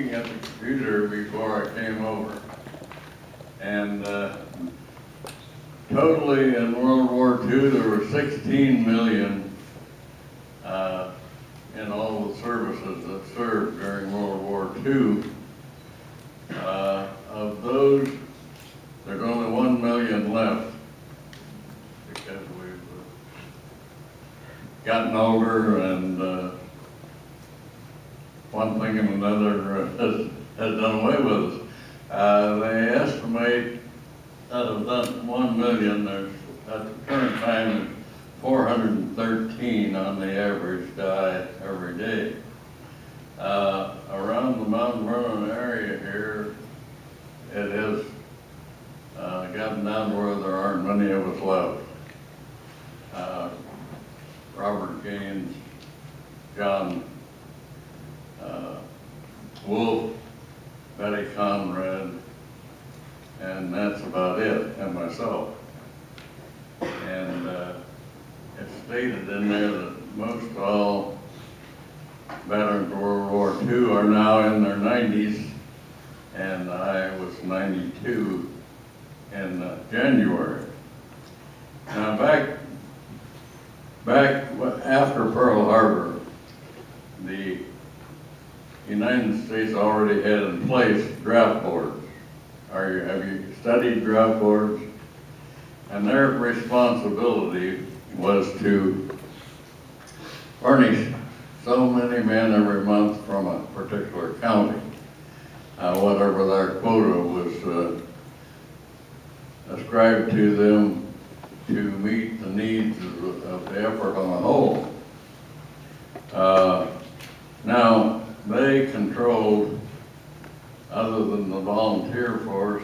looking at the computer before I came over, and totally in World War II there were 16 million in all the services that served during World War II. Of those, there's only 1 million left because we've gotten older and one thing and another has done away with us. They estimate out of that 1 million, there's at the current time 413 on the average die every day. Around the Mount Vernon area here, it has gotten down to where there aren't many of us left. Robert Gaines, John Wolf, Betty Conrad, and that's about it, and myself. And it's stated in there that most all veterans of World War II are now in their 90s, and I was 92 in January. Now back after Pearl Harbor, the United States already had in place draft boards. Have you studied draft boards? And their responsibility was to furnish so many men every month from a particular county, whatever their quota was ascribed to them to meet the needs of the effort on the whole. Now, they controlled, other than the volunteer force,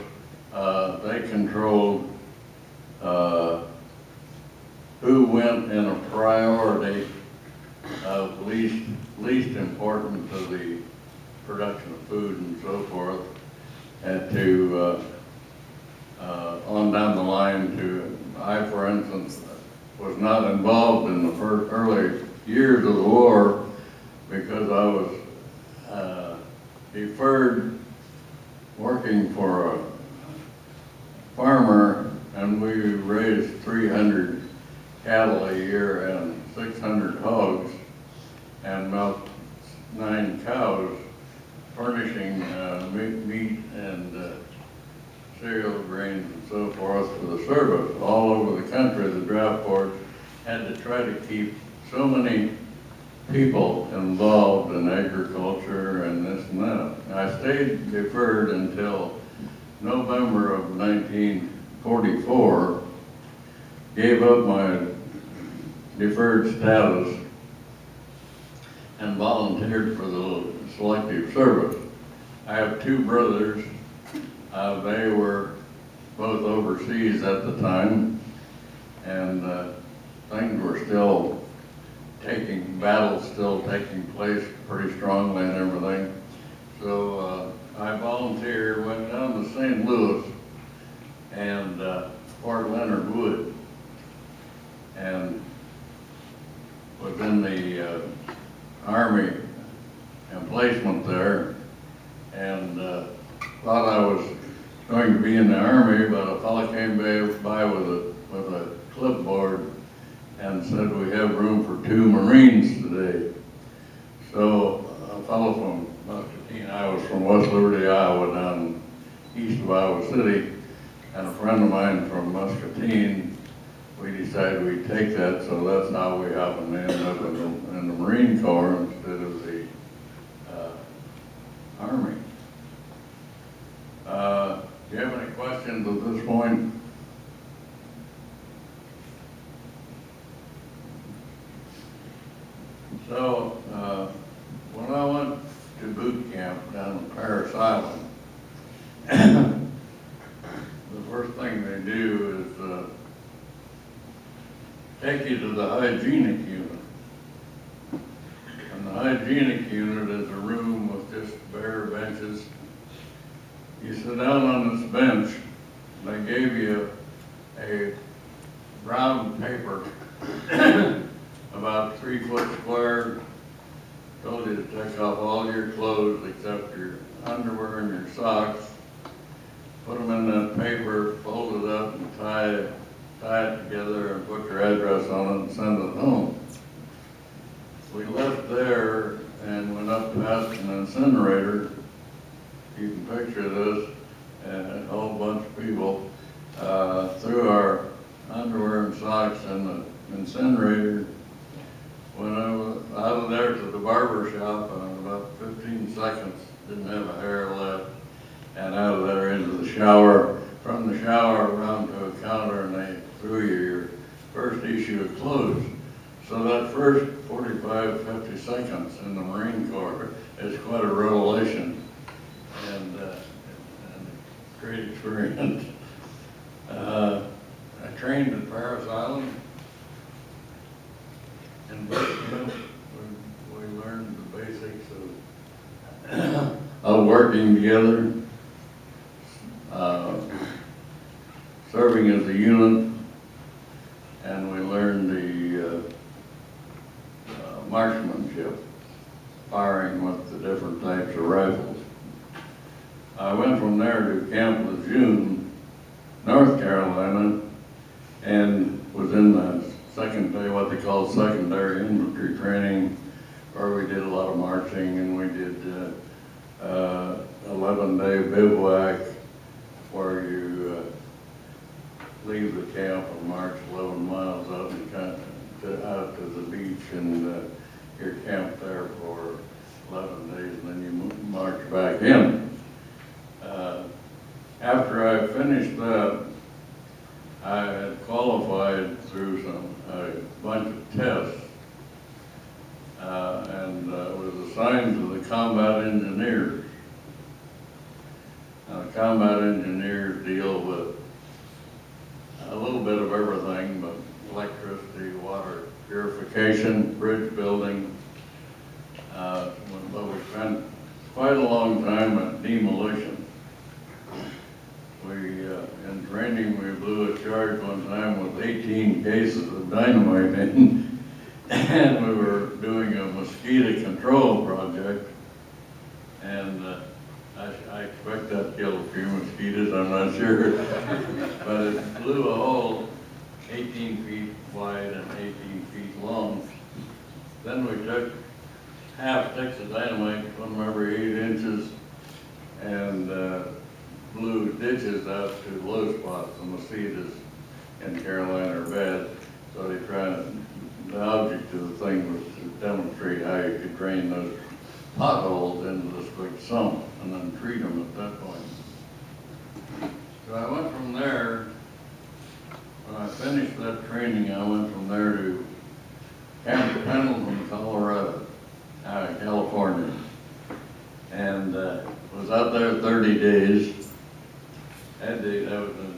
they controlled who went in a priority of least important to the production of food and so forth, and to on down the line to, I, for instance, was not involved in the first early years of the war because I was deferred working for a farmer, and we raised 300 cattle a year and 600 hogs and milked 9 cows, furnishing meat and cereal, grains, and so forth for the service. All over the country, the draft board had to try to keep so many people involved in agriculture and this and that. I stayed deferred until November of 1944, gave up my deferred status and volunteered for the selective service. I have 2 brothers. They were both overseas at the time, and things were still battles still taking place pretty strongly and everything. So I volunteered, went down to St. Louis and Fort Leonard Wood, and was in the Army emplacement there, and thought I was going to be in the Army, but a fellow came by with a clipboard and said, "We have room for 2 Marines today." So a fellow from Muscatine, I was from West Liberty, Iowa, down east of Iowa City, and a friend of mine from Muscatine, we decided we'd take that, so that's how we happened to end up in the Marine Corps instead of the Army. Do you have any questions at this point? So, when I went to boot camp down in Parris Island, the first thing they do is take you to the hygienic unit. And the hygienic unit is a room with just bare benches. You sit down on this bench, and they gave you a brown paper about 3 foot square, told you to take take off all your clothes except your underwear and your socks, put them in that paper, fold it up and tie it together and put your address on it and send it home. We left there and went up past an incinerator. You can picture this, and a whole bunch of people threw our underwear and socks in the incinerator. Went out of there to the barber shop in about 15 seconds, didn't have a hair left, and out of there into the shower, from the shower around to a counter, and they threw you your first issue of clothes. So that first 45, 50 seconds in the Marine Corps is quite a revelation and a great experience. I trained at Paris Island. In Vietnam, we learned the basics of working together, serving as a unit, and we learned the marksmanship, firing with the different types of rifles. I went from there to Camp Lejeune, North Carolina, and was in the what they call secondary infantry training, where we did a lot of marching, and we did 11-day bivouac, where you leave the camp and march 11 miles out out to the beach, and you're camped there for 11 days, and then you march back in. After I finished that, I had qualified through a bunch of tests, and was assigned to the combat engineers. Now, the combat engineers deal with a little bit of everything, but electricity, water purification, bridge building. But we spent quite a long time at demolition. In training, we blew a charge one time with 18 cases of dynamite in, and we were doing a mosquito control project, and I expect that killed a few mosquitoes, I'm not sure, but it blew a hole 18 feet wide and 18 feet long. Then we took half sticks of dynamite, put them every 8 inches, and blew ditches out to low spots. The mosquitoes in Carolina are bad, so they the object of the thing was to demonstrate how you could drain those potholes into this big sump and then treat them at that point. So I went from there. When I finished that training, I went from there to Camp Pendleton, Colorado, California, and was out there 30 days. That was in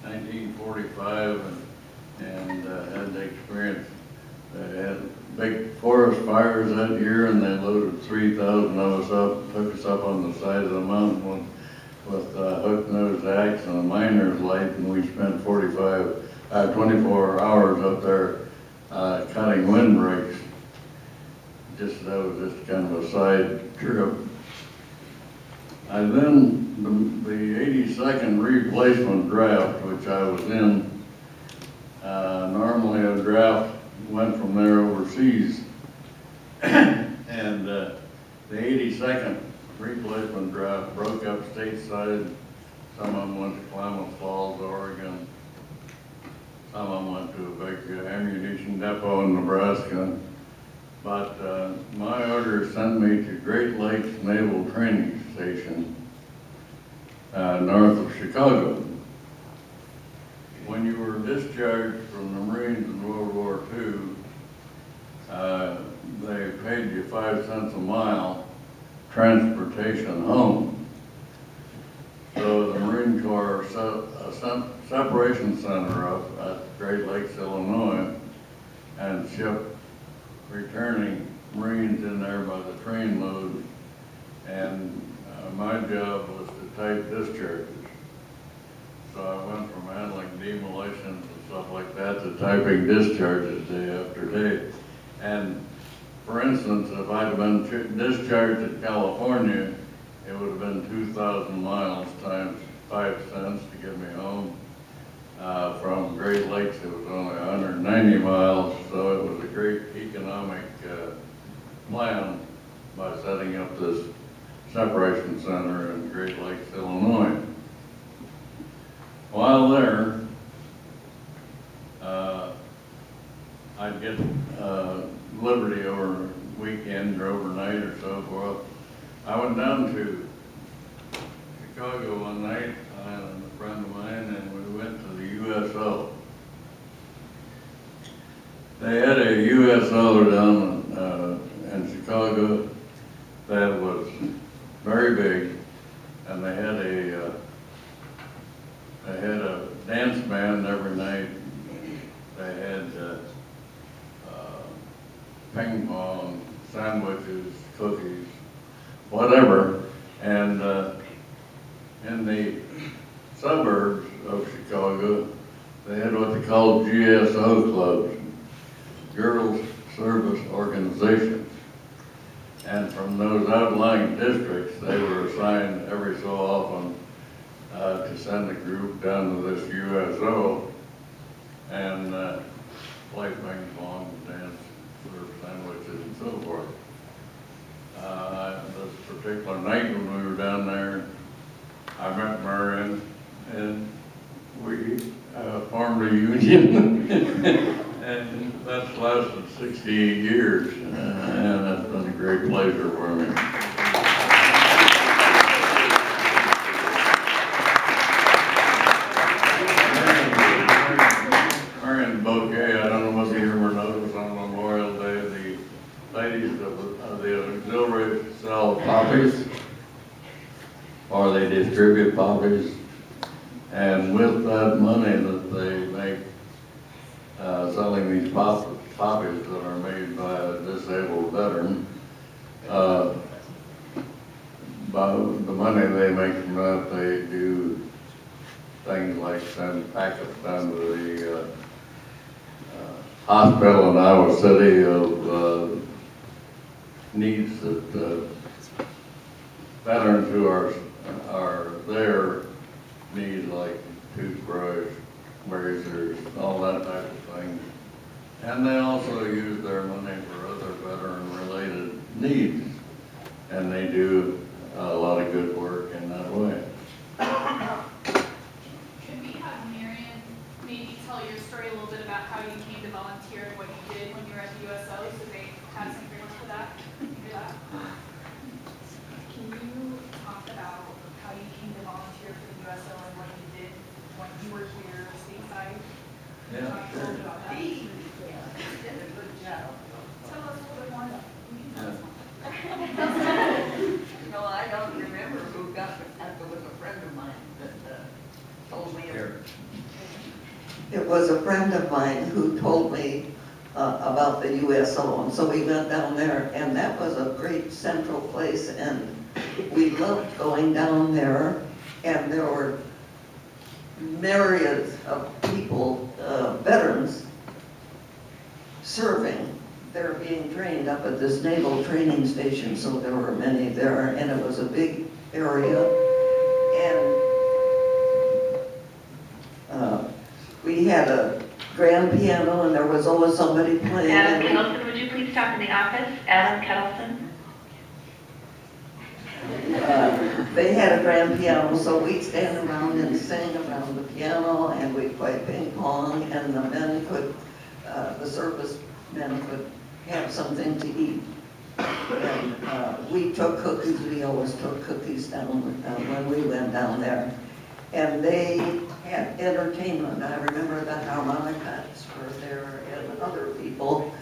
1945, and had the experience. They had big forest fires that year, and they loaded 3,000 of us up, took us up on the side of the mountain with a hook-nosed axe and a miner's light, and we spent 24 hours up there cutting windbreaks. That was just kind of a side trip. And then the 82nd replacement draft, which I was in, normally a draft went from there overseas, and the 82nd replacement draft broke up stateside. Some of them went to Klamath Falls, Oregon. Some of them went to a big ammunition depot in Nebraska. But my order sent me to Great Lakes Naval Training Station, north of Chicago. When you were discharged from the Marines in World War II, they paid you 5 cents a mile transportation home. So the Marine Corps set a separation center up at Great Lakes, Illinois, and shipped returning Marines in there by the train load, and my job was to type discharges. So I went from handling demolitions and stuff like that to typing discharges day after day. And for instance, if I'd have been discharged at California, it would have been 2,000 miles times 5 cents to get me home. From Great Lakes, it was only 190 miles, so it was a great economic plan by setting up this separation center in Great Lakes, Illinois. While there, I'd get liberty over weekend or overnight or so forth. I went down to Chicago one night, I and a friend of mine, and we went to the USO. They had a USO down in Chicago that was very big, and they had a dance band every night. They had ping pong, sandwiches, cookies, whatever. And in the suburbs of Chicago, they had what they called GSO clubs, Girls Service Organizations. And from those outlying districts, they were assigned every so often to send a group down to this USO and play ping pong, dance, serve sandwiches, and so forth. This particular night when we were down there, I met Marion, and we formed a union, and that's lasted 68 years, and that's been a great pleasure for me. Marion Bouquet, I don't know whether you ever noticed on Memorial Day, the ladies of the auxiliaries sell poppies, or they distribute poppies, and with that money that they make selling these poppies that are made by a disabled veteran, by the money they make from that, they do things like send packets down to the hospital in Iowa City of needs that veterans who are there need, like toothbrush, razors, all that type of thing. And they also use their money for other veteran-related needs, and they do a lot of good work in that way. Could we have Marion maybe tell your story a little bit about how you came to volunteer and what you did when you were at the USO, so they have some framework for that? Can you hear that? Can you talk about how you came to volunteer for the USO and what you did when you were here stateside? Yeah, Talk a sure. little bit about that. Yeah, did a good job. Tell us a little bit more about it. No, I don't remember who got it. It was a friend of mine that told me. It was a friend of mine who told me about the USO, and so we went down there, and that was a great central place, and we loved going down there, and there were myriads of people, veterans, serving. They're being trained up at this naval training station, so there were many there, and it was a big area. And we had a grand piano, and there was always somebody playing. Adam Kettleson, would you please stop in the office? Adam Kettleson. They had a grand piano, so we'd stand around and sing around the piano, and we'd play ping pong, and the men could, the servicemen could have something to eat. And we took cookies, we always took cookies down when we went down there. And they had entertainment. I remember the harmonicas were there and other people.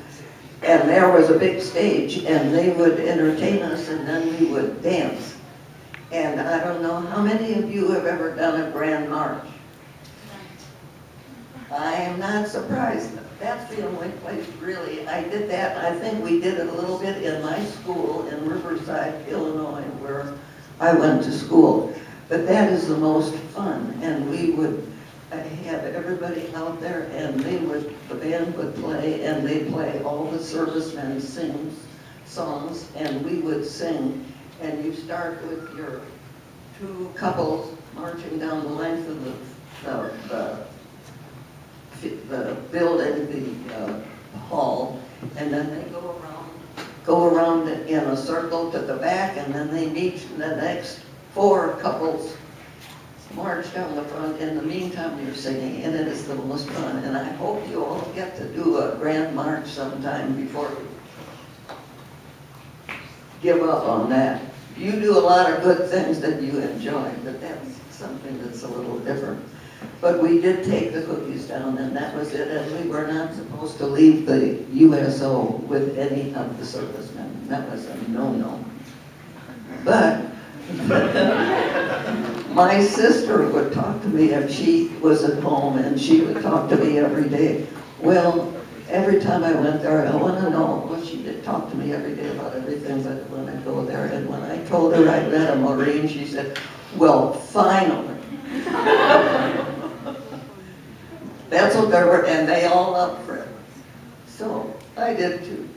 And there was a big stage, and they would entertain us, and then we would dance. And I don't know how many of you have ever done a grand march. I am not surprised. That's the only place really I did that. I think we did it a little bit in my school in Riverside, Illinois, where I went to school. But that is the most fun, and we would have everybody out there, and the band would play, and they'd play, all the servicemen songs, and we would sing. And you start with your two couples marching down the length of the building, the hall, and then they go around in a circle to the back, and then they meet, and the next four couples march down the front. In the meantime, you're singing, and it is the most fun. And I hope you all get to do a grand march sometime before you give up on that. You do a lot of good things that you enjoy, but that's something that's a little different. But we did take the cookies down, and that was it, and we were not supposed to leave the USO with any of the servicemen. That was a no-no. But my sister would talk to me if she was at home, and she would talk to me every day. Well, every time I went there, I want to know, well, she did talk to me every day about everything, but when I go there, and when I told her I met a Marine, she said, well, finally. That's what they were, and they all loved Fred. So, I did too.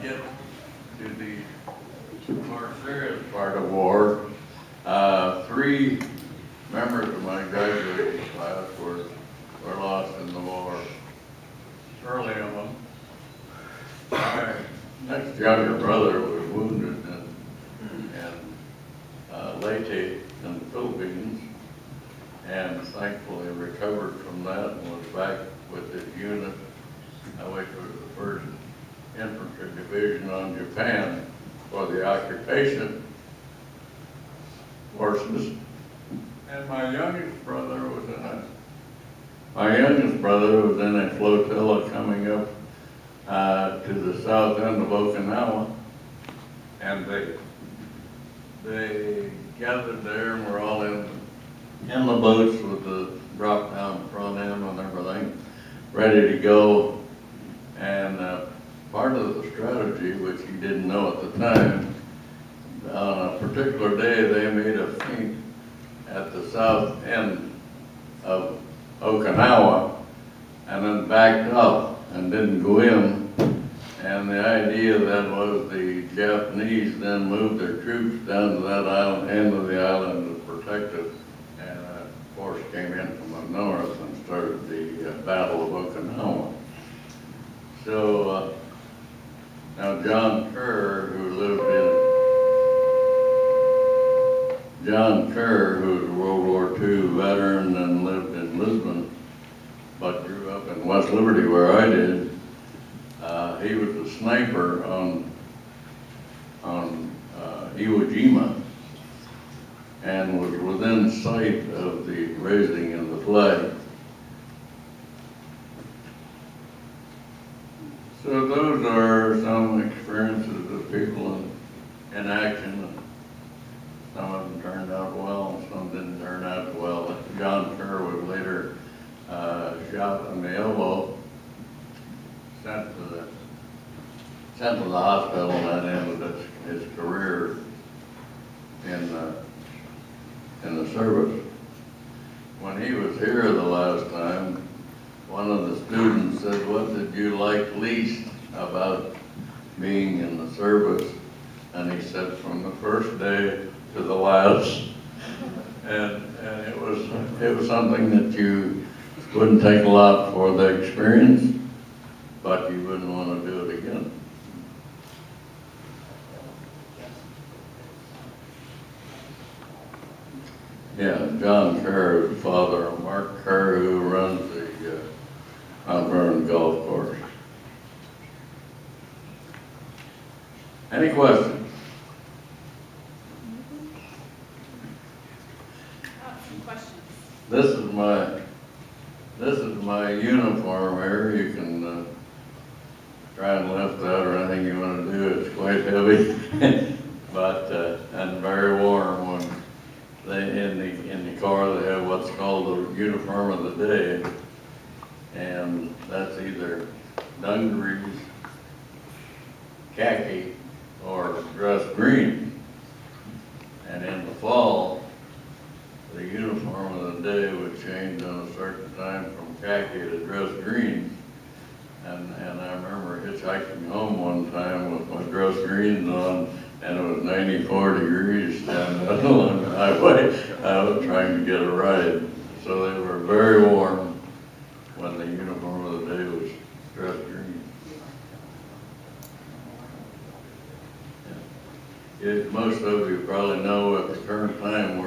Get to the more serious part of war. 3 members of my graduating class were lost in the war. Early on, my next younger brother was wounded in Leyte in the Philippines, and thankfully recovered from that and was back with his unit, which was the 1st Infantry Division on Japan for the occupation forces. And my youngest brother was in a flotilla coming up to the south end of Okinawa, and they gathered there and were all in the boats with the drop down front end and everything, ready to go. And part of the strategy, which he didn't know at the time, on a particular day they made a feint at the south end of Okinawa and then backed up and didn't go in. And the idea then was the Japanese then moved their troops down to that island, end of the island to protect it. And a force came in from the north and started the Battle of Okinawa. So now John Kerr, who was a World War II veteran and lived in Lisbon, but grew up in West Liberty where I did. He was a sniper on Iwo Jima and was within sight of the raising of the flag. So those are some experiences of people in action. Some of them turned out well, and some didn't turn out well. John Kerr was later shot in the elbow, sent to the hospital, and that ended his career in the service. When he was here the last time, one of the students said, "What did you like least about being in the service?" And he said, "From the first day to the last." And it was something that you wouldn't take a lot for the experience, but you wouldn't want to do it again. Yeah, John Kerr is the father of Mark Kerr, who runs the Mount Vernon Golf Course. Any questions? Some questions. This is my uniform here. You can try and lift that or anything you want to do. It's quite heavy, but and very warm. When in the car they have what's called the uniform of the day, and that's either dungarees, khaki, or dress green. And in the fall, the uniform of the day would change on a certain time from khaki to dress green. And hitchhiking home one time with my dress greens on, and it was 94 degrees standing along the highway. I was trying to get a ride. So they were very warm when the uniform of the day was dress green. Most of you probably know at the current time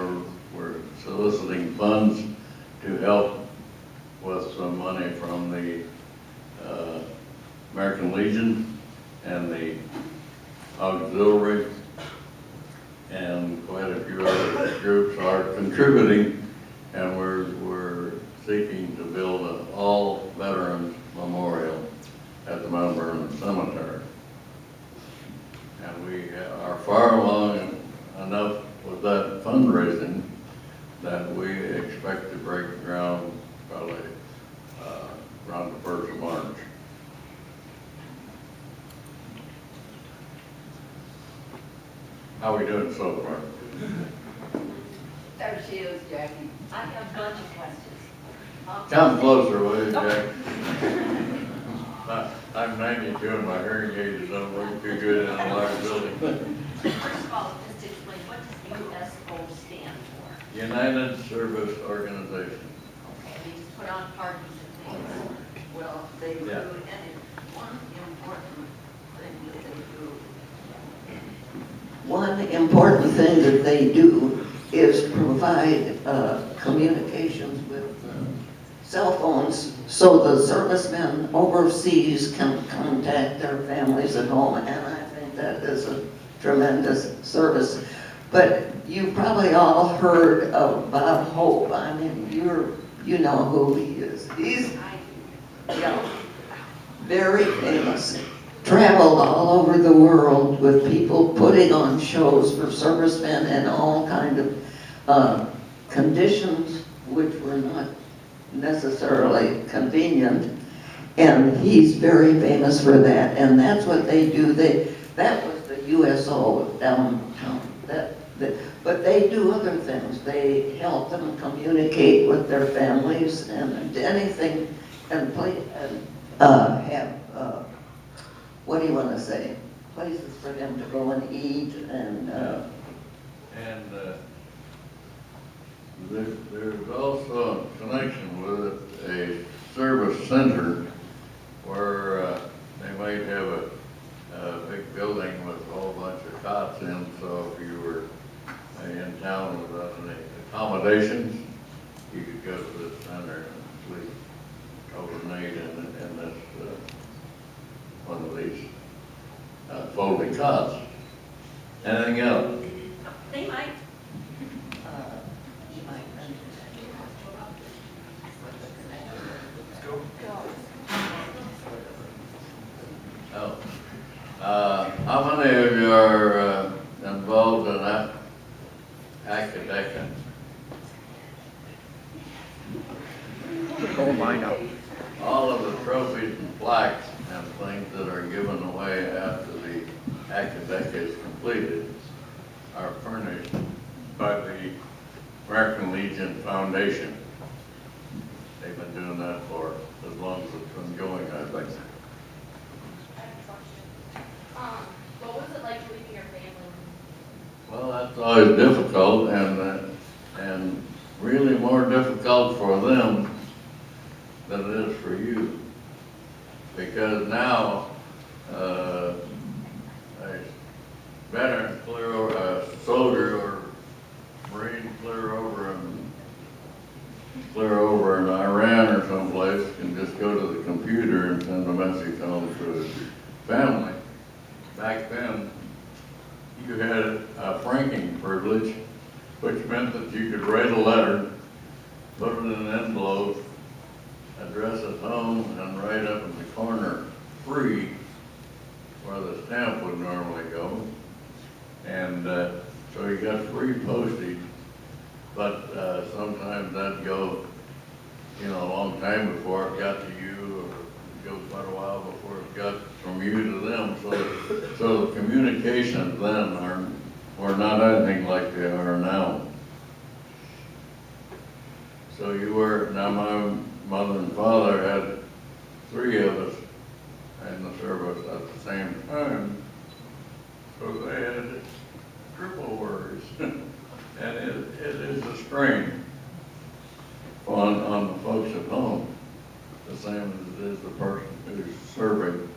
we're soliciting funds to help with some money from the American Legion and the auxiliary, and quite a few other groups are contributing, and we're seeking to build an all veterans memorial at the Mount Vernon Cemetery. And we are far along enough with that fundraising that we expect to break ground probably around the 1st of March. How are we doing so far? There she is, Jackie. I have a bunch of questions. Come closer, will you, Jack? I'm 92 and my hearing aids don't work too good in a large building. First of all, just explain, what does USO stand for? United Service Organization. Okay, they just put on parties and things. Well, they do, Yeah. and it's one important thing that they do. One important thing that they do is provide communications with cell phones so the servicemen overseas can contact their families at home, and I think that is a tremendous service. But you probably all heard of Bob Hope. I mean, you know who he is. He's very famous. Traveled all over the world with people putting on shows for servicemen and all kind of conditions which were not necessarily convenient, and he's very famous for that, and that's what they do. That was the USO downtown. But they do other things. They help them communicate with their families and anything, and have what do you want to say? Places for them to go and eat, and there's also a connection with it, a service center where they might have a big building with a whole bunch of cots in, so if you were in town without any accommodations, you could go to this center and sleep overnight in this one of these folding cots. Anything else? They might. Oh. How many of you are involved in that academic? Oh, my, no. All of the trophies and plaques and things that are given away after the academic is completed are furnished by the American Legion Foundation. They've been doing that for as long as it's been going, I think. I have a question. What was it like leaving your family? Well, that's always difficult, and really more difficult for them than it is for you. Because now, a veteran clear over, a soldier or Marine clear over in Iran or someplace can just go to the computer and send a message home to his family. Back then, you had a franking privilege, which meant that you could write a letter, put it in an envelope, address it home, and write up in the corner, free, where the stamp would normally go. And so you got free postage, but sometimes that'd go, a long time before it got to you, or it'd go quite a while before it got from you to them. So the communications then were not anything like they are now. So now my mother and father had 3 of us, in the service at the same time. So they had triple worries. And it is a strain on the folks at home, the same as it is the person who's serving.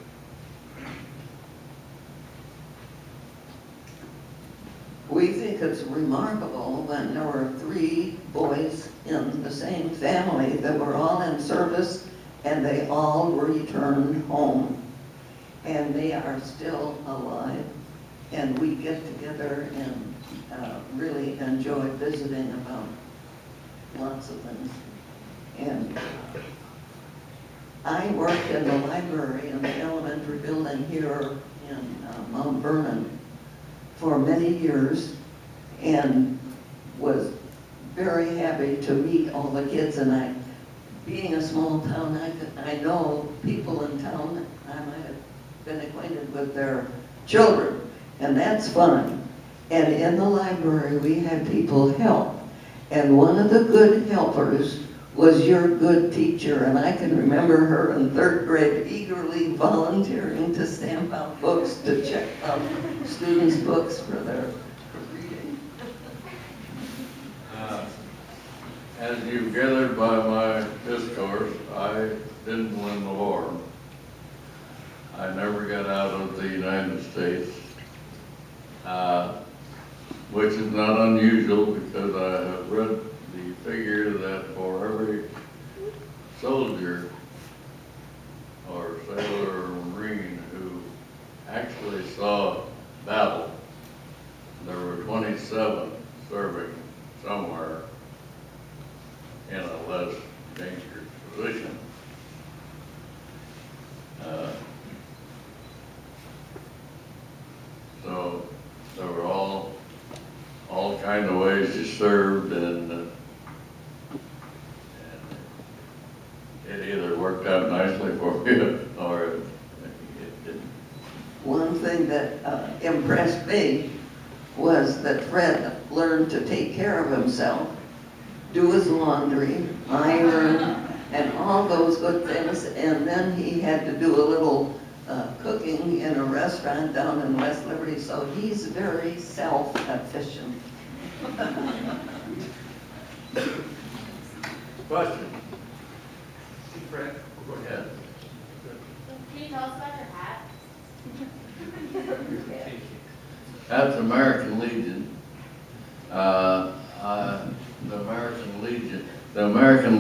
We think it's remarkable when there were 3 boys in the same family that were all in service and they all returned home. And they are still alive. And we get together and really enjoy visiting about lots of things. And I worked in the library in the elementary building here in Mount Vernon for many years and was very happy to meet all the kids. And being a small town, I know people in town. I might have been acquainted with their children, and that's fun. And in the library, we had people help. And one of the good helpers was your good teacher. And I can remember her in 3rd grade eagerly volunteering to stamp out books, to check out students' books for their reading. As you've gathered by my discourse, I didn't win the war. I never got out of the United States. Which is not unusual because I have read the figure that for every soldier or sailor or marine who actually saw battle, there were 27 serving somewhere in a less dangerous position. So there were all kind of ways you served, and it either worked out nicely for you or it didn't. One thing that impressed me was that Fred learned to take care of himself, do his laundry, iron, and all those good things, and then he had to do a little cooking in a restaurant down in West Liberty, so he's very self-efficient. Question? Fred, Go ahead. Can you tell us about your hat? That's American Legion. The American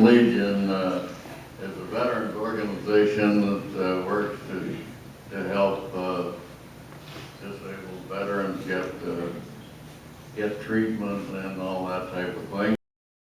Legion is a veterans organization that works to help disabled veterans get treatment and all that type of thing.